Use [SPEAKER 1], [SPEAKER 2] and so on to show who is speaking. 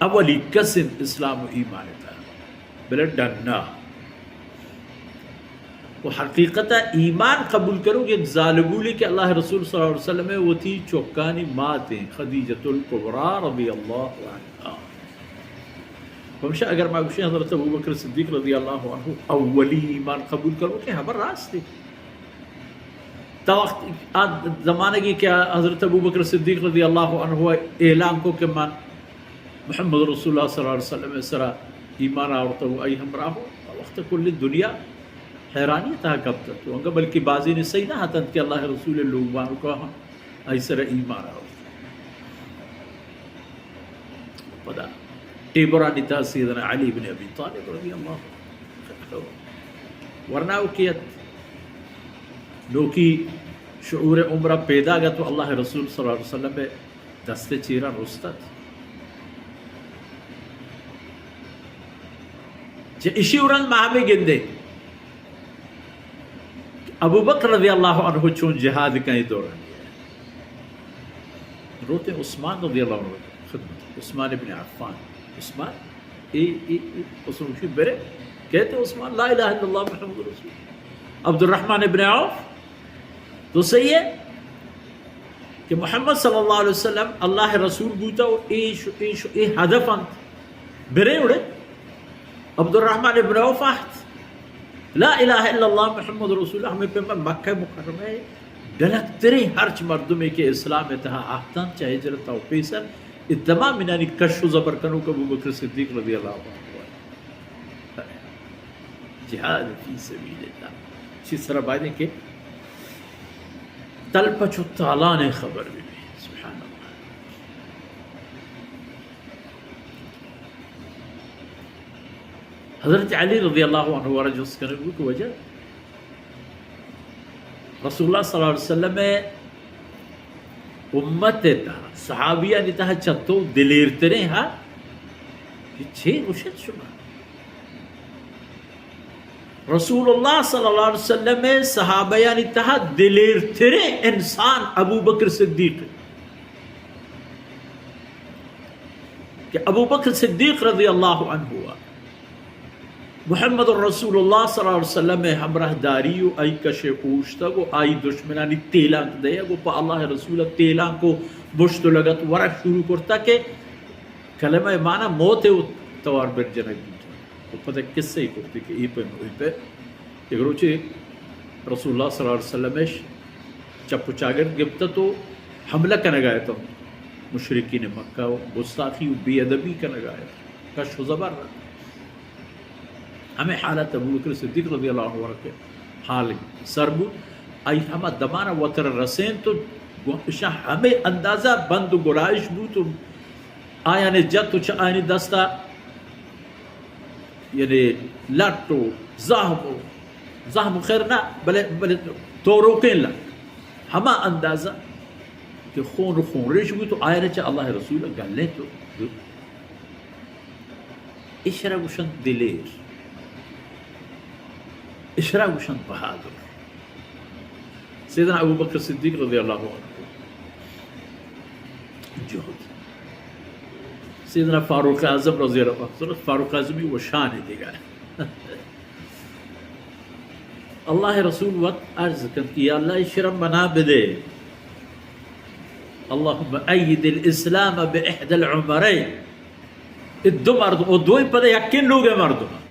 [SPEAKER 1] اولی قسم اسلام و ایمان تھا بلے ڈننا وہ حقیقت ایمان قبول کرو کہ ظالبولی کہ اللہ رسول صلی اللہ علیہ وسلم وہ تھی چوکانی ماتیں خدیجۃ الکبریٰ رضی اللہ عنہ. ہمیشہ اگر میں گوشے حضرت ابوبکر صدیق رضی اللہ عنہ اولی ایمان قبول کرو کہ ہمارا راستے تا وقت زمانے کی کیا حضرت ابوبکر صدیق رضی اللہ عنہ اعلان کو کہ من محمد رسول اللہ صلی اللہ علیہ وسلم سرا ایمان آورتا ہو ای ہمراہ ہو وقت کل دنیا حیرانی تھا کب تک تو بلکہ بازی نے صحیح نہ حتن کہ اللہ رسول اللہ کو ای سرا ایمان آورتا پدا ٹیبرانی تھا سیدنا علی بن ابی طالب رضی اللہ عنہ ورنہ کیت لو کی شعور عمرہ پیدا گا تو اللہ رسول صلی اللہ علیہ وسلم دست چیرہ رستت اسی ورن مہمی گندے ابو بکر رضی اللہ عنہ چون جہاد کا دوران روتے عثمان رضی اللہ عنہ خدمت عثمان ابن عفان عثمان برے کہتے عثمان لا الہ الا اللہ محمد رسول عبد الرحمن ابن عوف تو صحیح ہے کہ محمد صلی اللہ علیہ وسلم اللہ رسول بوتا اے ہدف انت برے اڑے عبد الرحمن ابن عوف لا الہ الا اللہ محمد رسول اللہ ہمیں پہ مکہ مکرمہ ڈلک ترے ہرچ مردمے کے اسلام اتہا آہتان چاہے جرتا و پیسر اتما منانی کش و زبر کنو کہ ابو بکر صدیق رضی اللہ عنہ جہاد فی سبیل اللہ اسی طرح بائدیں کہ تل پچو تالان خبر بھی سبحان اللہ. حضرت علی رضی اللہ عنہ ورجو اس کرنے کی وجہ رسول اللہ صلی اللہ علیہ وسلم امت تا صحابیہ نیتا چتو دلیر ترے ہاں یہ چھے رشد شما رسول اللہ صلی اللہ علیہ وسلم صحابیہ نیتا دلیر ترے انسان ابو بکر صدیق کہ ابو بکر صدیق رضی اللہ عنہ ہوا محمد الرسول اللہ صلی اللہ علیہ وسلم ہمراہ داریو ای کشے پوشتا گو آئی دشمنانی تیلانک دیا گو پا اللہ رسول تیلانک کو بشت لگت ورک شروع کرتا کہ کلمہ معنی موت توار بر جنگ بیتا وہ پتہ کس سے ہی کرتی کہ ای پہ ایک روچے رسول اللہ صلی اللہ علیہ وسلم چپو چاگر گبتا تو حملہ کنگایا تو مشرکین مکہ گستاخی و بی ادبی کنگایا کش و زبر رہا ہمیں حالت ابو بکر صدیق رضی اللہ عنہ کے حال سربو آئی ہمیں دمانا وطر رسین تو ہمیں اندازہ بند و گرائش بو تو آیا نے جد تو آئینی دستا یعنی لٹو زہم خیر نہ بلے تو روکیں لگ ہمیں اندازہ کہ خون ریش بو تو آیا نے چاہ اللہ رسول گلے تو اشرا گوشن دلیر اشراق وشان بہادر سیدنا ابو بکر صدیق رضی اللہ عنہ جہد سیدنا فاروق اعظم رضی اللہ عنہ فاروق اعظمی وہ شان دیگا اللہ رسول وقت عرض کرتی یا اللہ شرم بنا بدے اللہم اید الاسلام باحد العمرین دو مردم وہ دو ہی پتہ یقین لوگ ہیں مردم